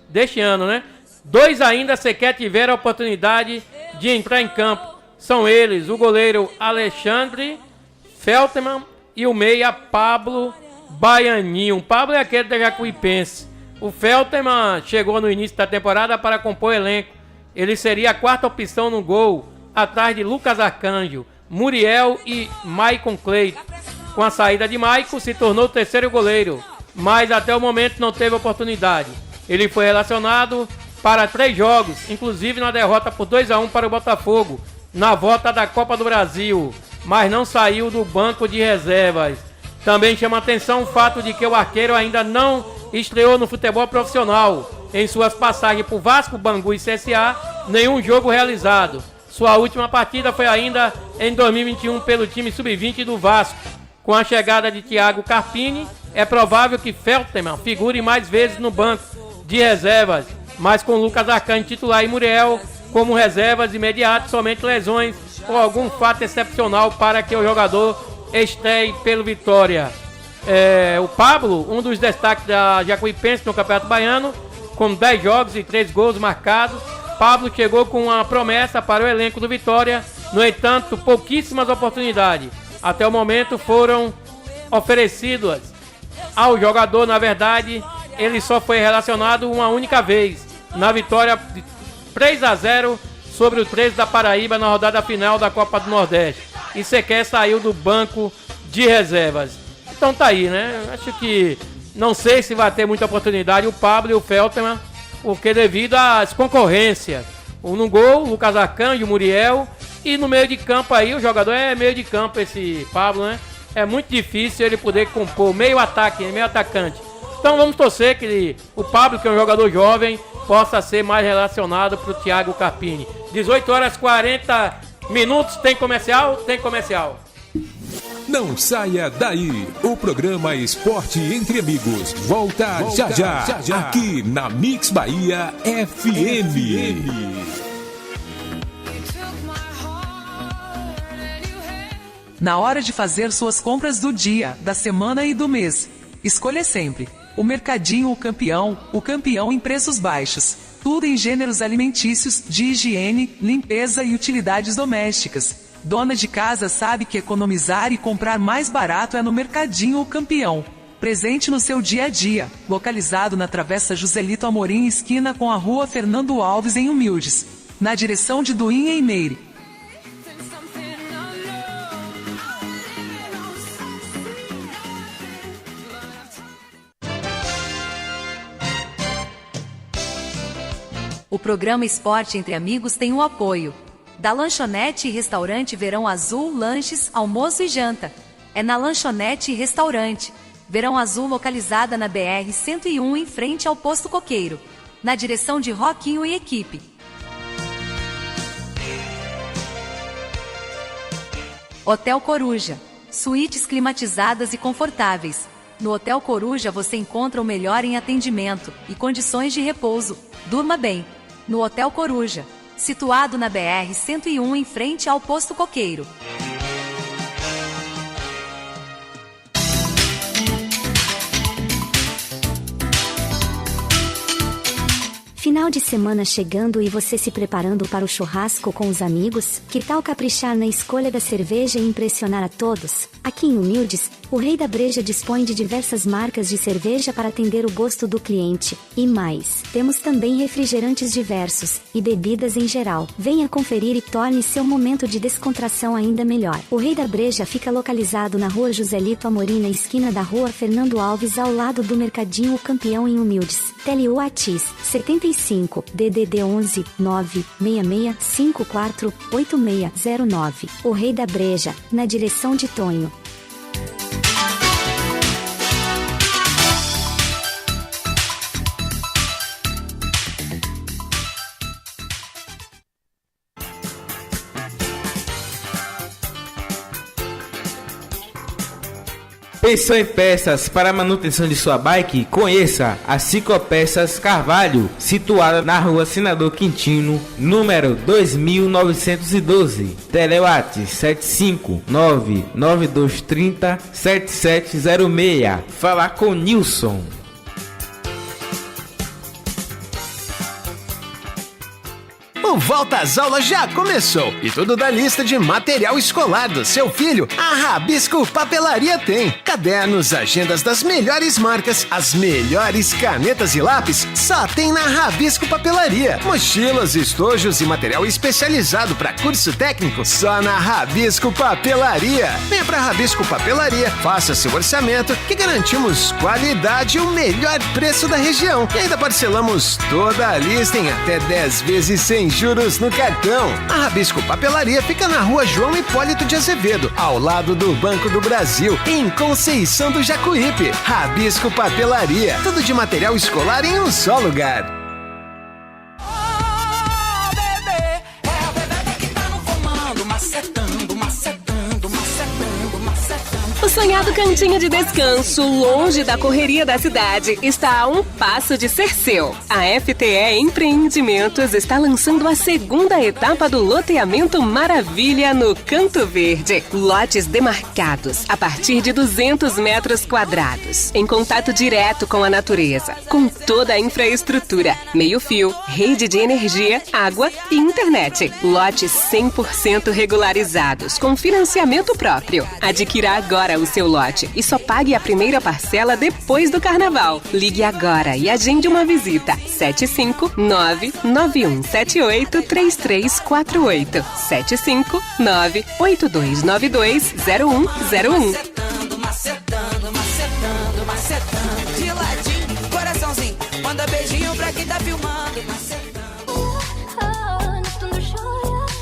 deste ano, né? 2 ainda sequer tiveram a oportunidade de entrar em campo. São eles, o goleiro Alexandre Feltman e o meia Pablo Baianinho. O Pablo é aquele da Jacuipense. O Feltman chegou no início da temporada para compor o elenco. Ele seria a quarta opção no gol, atrás de Lucas Arcanjo, Muriel e Maicon Cleito. Com a saída de Maicon, se tornou o terceiro goleiro, mas até o momento não teve oportunidade. Ele foi relacionado para 3 jogos, inclusive na derrota por 2-1 para o Botafogo, na volta da Copa do Brasil, mas não saiu do banco de reservas. Também chama atenção o fato de que o arqueiro ainda não estreou no futebol profissional. Em suas passagens por Vasco, Bangu e CSA, nenhum jogo realizado. Sua última partida foi ainda em 2021 pelo time sub-20 do Vasco. Com a chegada de Thiago Carpini, é provável que Feltman figure mais vezes no banco de reservas, mas com Lucas Arcanjo titular e Muriel como reservas imediatas, somente lesões ou algum fato excepcional para que o jogador estreie pelo Vitória. O Pablo, um dos destaques da Jacuipense no Campeonato Baiano, com 10 jogos e 3 gols marcados. Pablo chegou com uma promessa para o elenco do Vitória, no entanto, pouquíssimas oportunidades. Até o momento foram oferecidas ao jogador. Na verdade, ele só foi relacionado uma única vez, na vitória de 3-0 sobre o 13 da Paraíba na rodada final da Copa do Nordeste. E sequer saiu do banco de reservas. Então tá aí, né? Acho que não sei se vai ter muita oportunidade o Pablo e o Feltman, porque devido às concorrências. No gol, o Lucas Arcanjo, o Muriel, e no meio de campo aí, o jogador é meio de campo, esse Pablo, né? É muito difícil ele poder compor meio ataque, meio atacante. Então vamos torcer que o Pablo, que é um jogador jovem, possa ser mais relacionado para o Thiago Carpini. 18h40, tem comercial? Tem comercial. Não saia daí, o programa Esporte Entre Amigos volta já, aqui na Mix Bahia FM. Na hora de fazer suas compras do dia, da semana e do mês, escolha sempre o Mercadinho O Campeão em preços baixos. Tudo em gêneros alimentícios, de higiene, limpeza e utilidades domésticas. Dona de casa sabe que economizar e comprar mais barato é no Mercadinho O Campeão. Presente no seu dia a dia. Localizado na Travessa Joselito Amorim, esquina com a Rua Fernando Alves, em Humildes. Na direção de Duim, em Meire. O programa Esporte Entre Amigos tem o apoio da Lanchonete e Restaurante Verão Azul, lanches, almoço e janta. É na Lanchonete e Restaurante Verão Azul, localizada na BR-101, em frente ao Posto Coqueiro, na direção de Roquinho e equipe. Hotel Coruja, suítes climatizadas e confortáveis. No Hotel Coruja você encontra o melhor em atendimento e condições de repouso. Durma bem no Hotel Coruja, situado na BR-101, em frente ao Posto Coqueiro. Final de semana chegando e você se preparando para o churrasco com os amigos? Que tal caprichar na escolha da cerveja e impressionar a todos? Aqui em Humildes, o Rei da Breja dispõe de diversas marcas de cerveja para atender o gosto do cliente. E mais, temos também refrigerantes diversos e bebidas em geral. Venha conferir e torne seu momento de descontração ainda melhor. O Rei da Breja fica localizado na Rua Joselito Amorim, na esquina da Rua Fernando Alves, ao lado do Mercadinho O Campeão, em Humildes. Tele Whats 75 DDD 11 966 54 8609. O Rei da Breja, na direção de Tonho. Pensou em peças para a manutenção de sua bike? Conheça a Ciclopeças Carvalho, situada na rua Senador Quintino, número 2912. Telewat 75992307706. Falar com Nilson. O Volta às Aulas já começou e tudo da lista de material escolar do seu filho, a Rabisco Papelaria tem. Cadernos, agendas das melhores marcas, as melhores canetas e lápis, só tem na Rabisco Papelaria. Mochilas, estojos e material especializado para curso técnico, só na Rabisco Papelaria. Venha pra Rabisco Papelaria, faça seu orçamento que garantimos qualidade e o melhor preço da região. E ainda parcelamos toda a lista em até 10 vezes sem juros no cartão. A Rabisco Papelaria fica na rua João Hipólito de Azevedo, ao lado do Banco do Brasil, em Conceição do Jacuípe. Rabisco Papelaria, tudo de material escolar em um só lugar. O sonhado cantinho de descanso, longe da correria da cidade, está a um passo de ser seu. A FTE Empreendimentos está lançando a segunda etapa do loteamento Maravilha no Canto Verde. Lotes demarcados a partir de 200 metros quadrados, em contato direto com a natureza, com toda a infraestrutura, meio-fio, rede de energia, água e internet. Lotes 100% regularizados, com financiamento próprio. Adquira agora o seu lote e só pague a primeira parcela depois do carnaval. Ligue agora e agende uma visita. 759-9178-3348. 759-8292-0101. Macetando, de ladinho, coraçãozinho, manda beijinho pra quem tá filmando, macetando.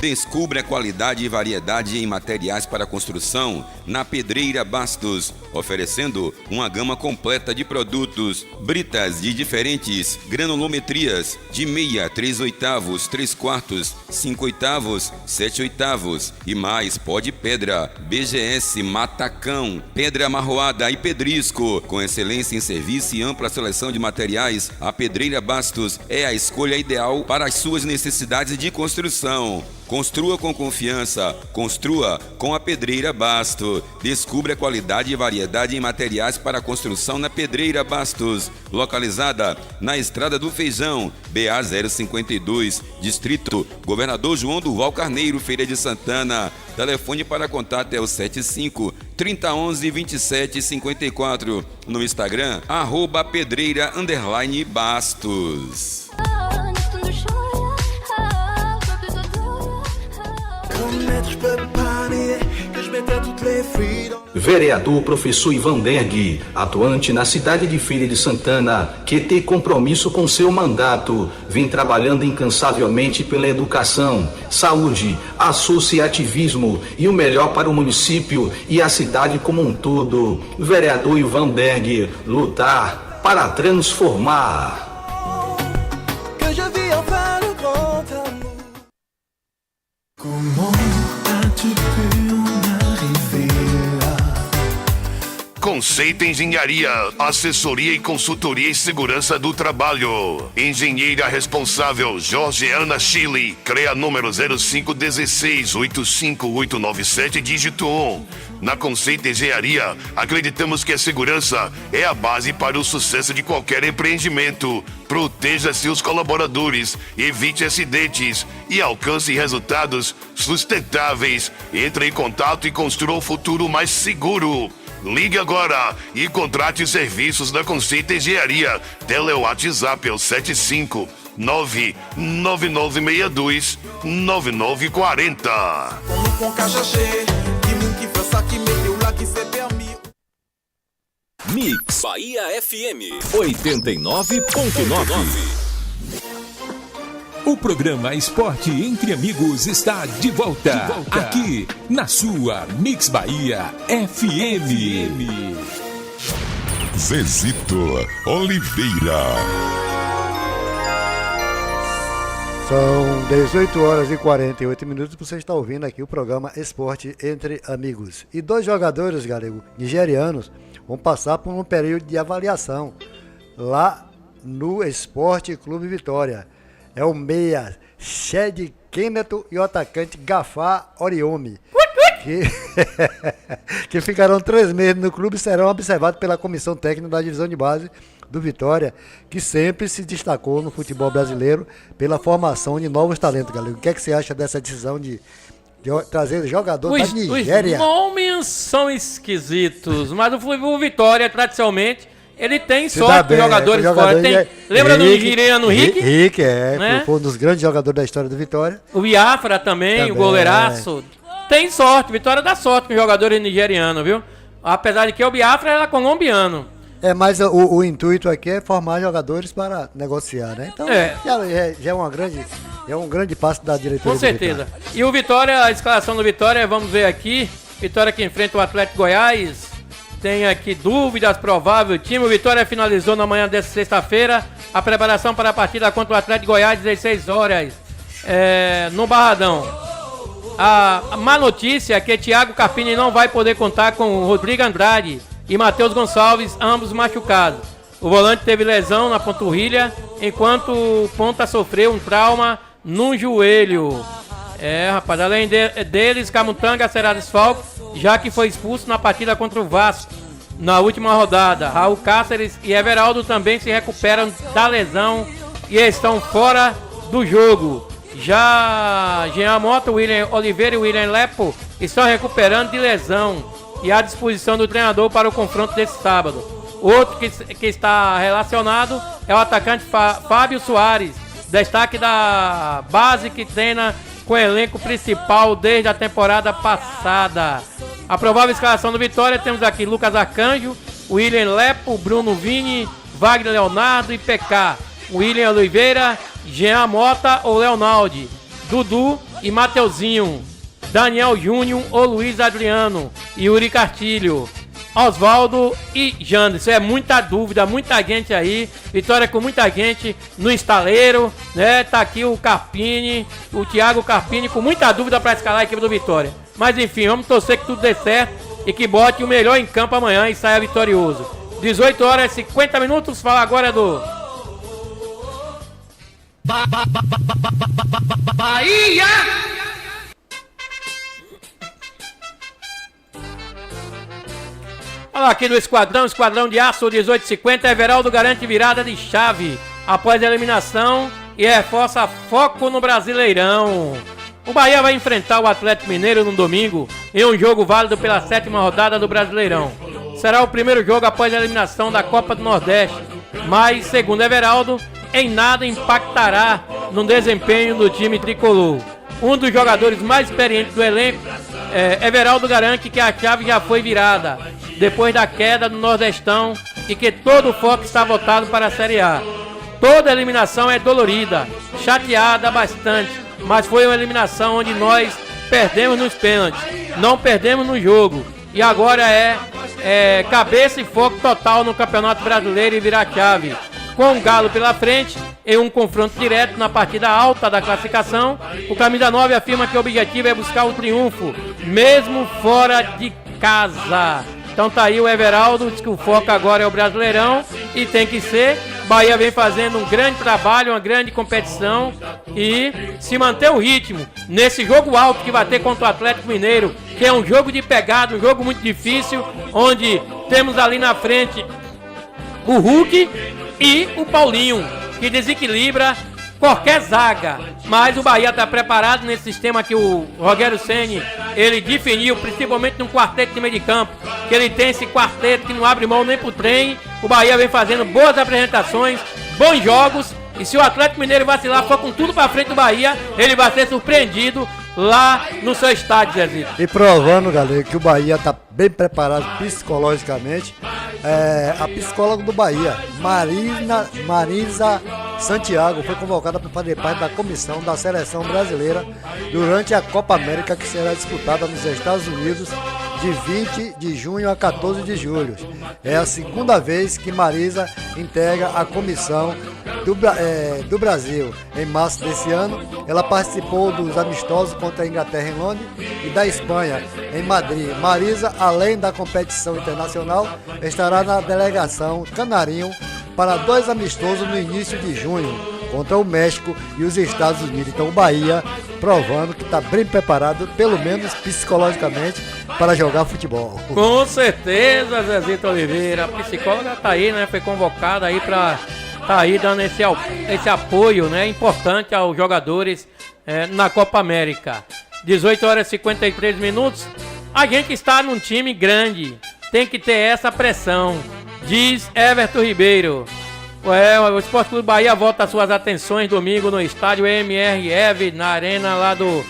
Descubra a qualidade e variedade em materiais para construção na Pedreira Bastos, oferecendo uma gama completa de produtos, britas de diferentes granulometrias, de meia, 3/8, 3/4, 5/8, 7/8 e mais pó de pedra, BGS, matacão, pedra amarroada e pedrisco. Com excelência em serviço e ampla seleção de materiais, a Pedreira Bastos é a escolha ideal para as suas necessidades de construção. Construa com confiança, construa com a Pedreira Bastos. Descubra a qualidade e variedade em materiais para construção na Pedreira Bastos, localizada na Estrada do Feijão, BA 052, Distrito Governador João Durval Carneiro, Feira de Santana. Telefone para contato é o 75-3011-2754. No Instagram, @pedreira_bastos. Vereador professor Ivan Derg, atuante na cidade de Feira de Santana, que tem compromisso com seu mandato, vem trabalhando incansavelmente pela educação, saúde, associativismo e o melhor para o município e a cidade como um todo. Vereador Ivan Derg, lutar para transformar. Conceito Engenharia, assessoria e consultoria em segurança do trabalho. Engenheira responsável Jorgeana Chile, CREA número 0516-85897, dígito 1. Na Conceito Engenharia, acreditamos que a segurança é a base para o sucesso de qualquer empreendimento. Proteja seus colaboradores, evite acidentes e alcance resultados sustentáveis. Entre em contato e construa um futuro mais seguro. Ligue agora e contrate serviços da Conceito Engenharia. Telewatsapp é o 759-9962-9940. Mix Bahia FM 89.9. O programa Esporte Entre Amigos está de volta, aqui na sua Mix Bahia FM. Zezito Oliveira. São 18 horas e 48 minutos. Você está ouvindo aqui o programa Esporte Entre Amigos. E 2 jogadores, Galego, nigerianos, vão passar por um período de avaliação lá no Esporte Clube Vitória. É o meia Shed Keneto e o atacante Gafá Oriomi, que ficarão 3 meses no clube e serão observados pela comissão técnica da divisão de base do Vitória, que sempre se destacou no futebol brasileiro pela formação de novos talentos, galera. O que é que você acha dessa decisão de trazer jogador da Nigéria? Os nomes são esquisitos, mas o Vitória, tradicionalmente, ele tem sorte com jogadores fora. Lembra do nigeriano Rick? Rick, né? Foi um dos grandes jogadores da história do Vitória. O Biafra também, o goleiraço. Tem sorte, Vitória dá sorte com jogadores nigerianos, viu? Apesar de que o Biafra era colombiano. Mas o intuito aqui é formar jogadores para negociar, né? Então já é um grande passo da diretoria. Com certeza. E o Vitória, a escalação do Vitória, vamos ver aqui. Vitória que enfrenta o Atlético Goiás. Tem aqui dúvidas, provável time. O Vitória finalizou na manhã desta sexta-feira a preparação para a partida contra o Atlético Goiás, 16 horas, no Barradão. A má notícia é que Thiago Carpini não vai poder contar com o Rodrigo Andrade e Matheus Gonçalves, ambos machucados. O volante teve lesão na panturrilha, enquanto o ponta sofreu um trauma no joelho. Rapaz, além deles, Camutanga será desfalque, já que foi expulso na partida contra o Vasco na última rodada. Raul Cáceres e Everaldo também se recuperam da lesão e estão fora do jogo. Já Jean Mota, William Oliveira e William Lepo estão recuperando de lesão e à disposição do treinador para o confronto desse sábado. Outro que está relacionado é o atacante Fábio Soares, destaque da base que treina com o elenco principal desde a temporada passada. A provável escalação do Vitória, temos aqui Lucas Arcanjo, William Lepo, Bruno Vini, Wagner Leonardo e PK, William Oliveira, Jean Mota ou Leonaldi, Dudu e Mateuzinho, Daniel Júnior ou Luiz Adriano, Yuri Castilho, Oswaldo e Janderson. É muita dúvida, muita gente aí. Vitória com muita gente no estaleiro, né? Tá aqui o Carpini, o Thiago Carpini, com muita dúvida para escalar a equipe do Vitória. Mas enfim, vamos torcer que tudo dê certo e que bote o melhor em campo amanhã e saia vitorioso. 18 horas e 50 minutos. Fala agora do Bahia! Olha aqui do Esquadrão de Aço 1850, Everaldo garante virada de chave após a eliminação e reforça foco no Brasileirão. O Bahia vai enfrentar o Atlético Mineiro no domingo em um jogo válido pela 7ª rodada do Brasileirão. Será o primeiro jogo após a eliminação da Copa do Nordeste, mas, segundo Everaldo, em nada impactará no desempenho do time tricolor. Um dos jogadores mais experientes do elenco, Everaldo garante que a chave já foi virada depois da queda do Nordestão e que todo o foco está voltado para a Série A. Toda eliminação é dolorida, chateada bastante, mas foi uma eliminação onde nós perdemos nos pênaltis, não perdemos no jogo. E agora é cabeça e foco total no Campeonato Brasileiro e virar chave. Com o Galo pela frente, em um confronto direto na partida alta da classificação, o Camisa 9 afirma que o objetivo é buscar o triunfo, mesmo fora de casa. Então tá aí o Everaldo, diz que o foco agora é o Brasileirão e tem que ser. Bahia vem fazendo um grande trabalho, uma grande competição e se manter o ritmo nesse jogo alto que vai ter contra o Atlético Mineiro, que é um jogo de pegada, um jogo muito difícil, onde temos ali na frente o Hulk e o Paulinho, que desequilibra qualquer zaga. Mas o Bahia está preparado nesse sistema que o Rogério Ceni ele definiu, principalmente no quarteto de meio de campo, que ele tem esse quarteto que não abre mão nem pro trem. O Bahia vem fazendo boas apresentações, bons jogos, e se o Atlético Mineiro vacilar, for com tudo pra frente do Bahia, ele vai ser surpreendido lá no seu estádio, Zezito. E provando, galera, que o Bahia tá bem preparado psicologicamente. A psicóloga do Bahia, Marisa Santiago, foi convocada para fazer parte da comissão da seleção brasileira durante a Copa América, que será disputada nos Estados Unidos de 20 de junho a 14 de julho. É a segunda vez que Marisa integra a comissão do Brasil. Em março desse ano, ela participou dos amistosos contra a Inglaterra em Londres e da Espanha, em Madrid. Marisa, além da competição internacional, estará na delegação Canarinho para 2 amistosos no início de junho, contra o México e os Estados Unidos. Então o Bahia provando que está bem preparado, pelo menos psicologicamente, para jogar futebol. Com certeza, Zezito Oliveira. A psicóloga está aí, né? Foi convocada aí para tá aí dando esse apoio, né? Importante aos jogadores na Copa América. 18 horas e 53 minutos. A gente está num time grande. Tem que ter essa pressão, diz Everton Ribeiro. O Esporte Clube Bahia volta às suas atenções domingo no estádio MRV, na arena lá do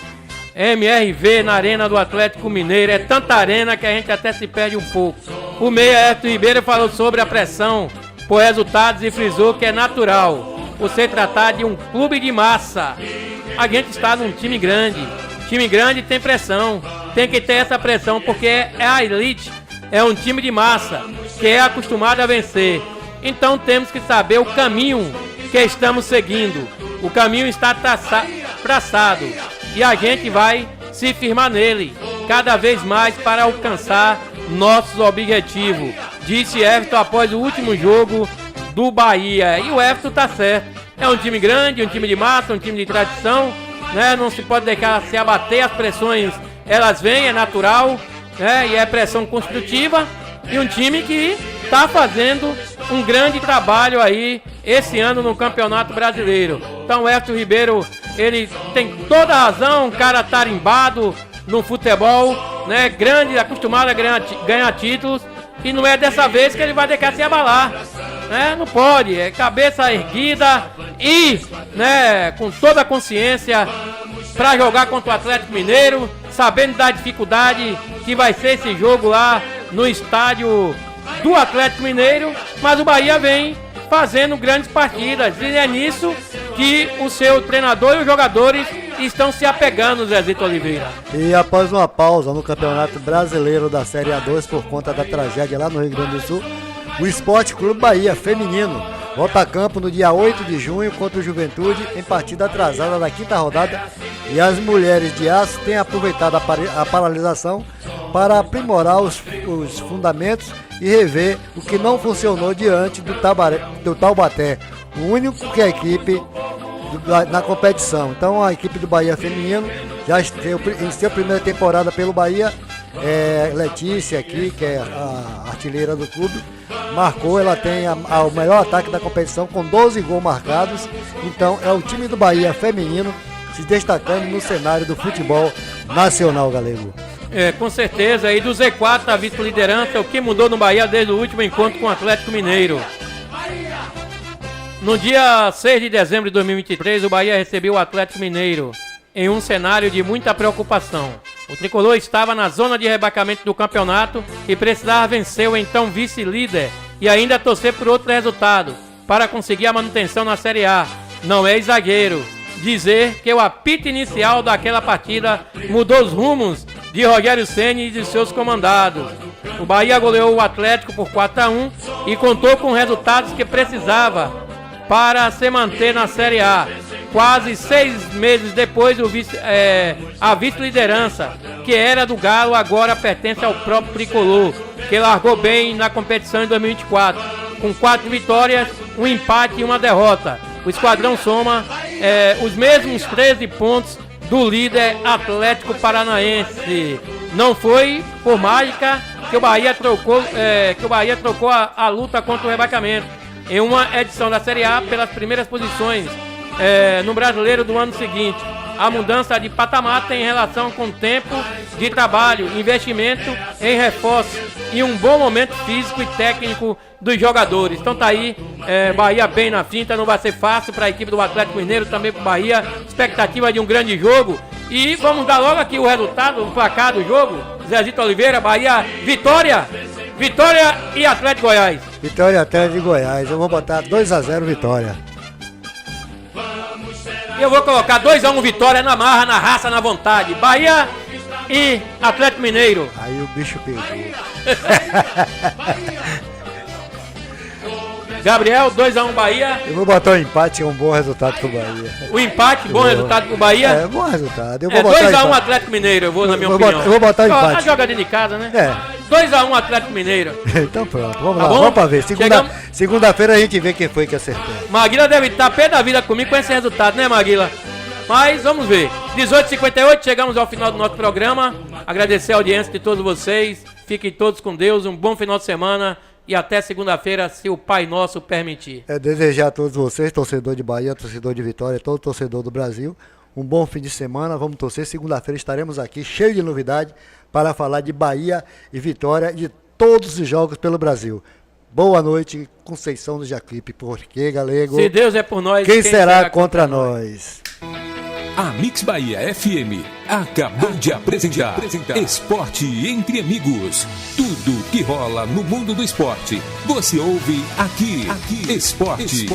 MRV, na arena do Atlético Mineiro. É tanta arena que a gente até se perde um pouco. O meia Everton Ribeiro falou sobre a pressão por resultados e frisou que é natural por se tratar de um clube de massa. A gente está num time grande. Time grande tem pressão. Tem que ter essa pressão porque é a elite. É um time de massa que é acostumado a vencer. Então temos que saber o caminho que estamos seguindo. O caminho está traçado e a gente vai se firmar nele cada vez mais para alcançar nossos objetivos, disse Everton após o último jogo do Bahia. E o Everton tá certo. É um time grande, um time de massa, um time de tradição, né? Não se pode deixar se abater, as pressões elas vêm, é natural, né? E é pressão construtiva. E um time que está fazendo um grande trabalho aí esse ano no Campeonato Brasileiro. Então o Everton Ribeiro, ele tem toda a razão, um cara tarimbado no futebol, né? Grande, acostumado a ganhar títulos. E não é dessa vez que ele vai deixar se abalar, né? Não pode, é cabeça erguida e, né, com toda a consciência para jogar contra o Atlético Mineiro, sabendo da dificuldade que vai ser esse jogo lá no estádio do Atlético Mineiro, mas o Bahia vem fazendo grandes partidas e é nisso que o seu treinador e os jogadores estão se apegando, Zezito Oliveira. E após uma pausa no Campeonato Brasileiro da Série A2 por conta da tragédia lá no Rio Grande do Sul, o Esporte Clube Bahia feminino volta a campo no dia 8 de junho contra o Juventude em partida atrasada da 5ª rodada, e as mulheres de aço têm aproveitado a paralisação para aprimorar os fundamentos e rever o que não funcionou diante do Taubaté, o único que é a equipe na competição. Então a equipe do Bahia feminino já em sua primeira temporada pelo Bahia, Letícia aqui, que é a artilheira do clube, marcou, ela tem o melhor ataque da competição com 12 gols marcados. Então é o time do Bahia feminino se destacando no cenário do futebol nacional galego. Com certeza, e do Z4 a vice-liderança, o que mudou no Bahia desde o último encontro com o Atlético Mineiro. No dia 6 de dezembro de 2023, o Bahia recebeu o Atlético Mineiro em um cenário de muita preocupação. O tricolor estava na zona de rebaixamento do campeonato e precisava vencer o então vice-líder e ainda torcer por outro resultado para conseguir a manutenção na Série A. Não é exagero dizer que o apito inicial daquela partida mudou os rumos de Rogério Ceni e de seus comandados. O Bahia goleou o Atlético por 4-1 e contou com resultados que precisava para se manter na Série A. Quase 6 meses depois, a vice-liderança, que era do Galo, agora pertence ao próprio tricolor, que largou bem na competição em 2024, com 4 vitórias, um empate e uma derrota. O esquadrão soma os mesmos 13 pontos do líder Atlético Paranaense. Não foi por mágica que o Bahia trocou a luta contra o rebaixamento em uma edição da Série A pelas primeiras posições no Brasileiro do ano seguinte. A mudança de patamar tem relação com tempo de trabalho, investimento em reforço e um bom momento físico e técnico dos jogadores. Então tá aí, Bahia bem na finta, não vai ser fácil para a equipe do Atlético Mineiro, também para o Bahia, expectativa de um grande jogo. E vamos dar logo aqui o resultado, o placar do jogo. Zezito Oliveira, Bahia, Vitória e Atlético Goiás. Vitória e Atlético de Goiás, eu vou botar 2-0 Vitória. Eu vou colocar 2-1 Vitória na marra, na raça, na vontade. Bahia e Atlético Mineiro. Aí o bicho pegou. Gabriel, 2x1 Bahia. Eu vou botar um empate, é um bom resultado pro Bahia. O empate, bom resultado pro Bahia? É, bom resultado. Eu vou botar 2x1 Atlético Mineiro, eu vou na minha opinião. Eu vou botar o empate. A jogadinha de casa, né? É. 2x1 Atlético Mineiro. Então pronto, vamos Tá lá, bom? vamos pra ver. Segunda-feira a gente vê quem foi que acertou. Maguila deve estar pé da vida comigo com esse resultado, né, Maguila? Mas vamos ver. 18h58, chegamos ao final do nosso programa. Agradecer a audiência de todos vocês. Fiquem todos com Deus, um bom final de semana. E até segunda-feira, se o Pai Nosso permitir. É desejar a todos vocês, torcedor de Bahia, torcedor de Vitória, todo torcedor do Brasil, um bom fim de semana. Vamos torcer. Segunda-feira estaremos aqui, cheio de novidade, para falar de Bahia e Vitória e de todos os jogos pelo Brasil. Boa noite, Conceição do Jacuípe. Porque, galego? Se Deus é por nós, quem será contra nós? A Mix Bahia FM acabou de apresentar Esporte Entre Amigos. Tudo que rola no mundo do esporte, você ouve aqui. Esporte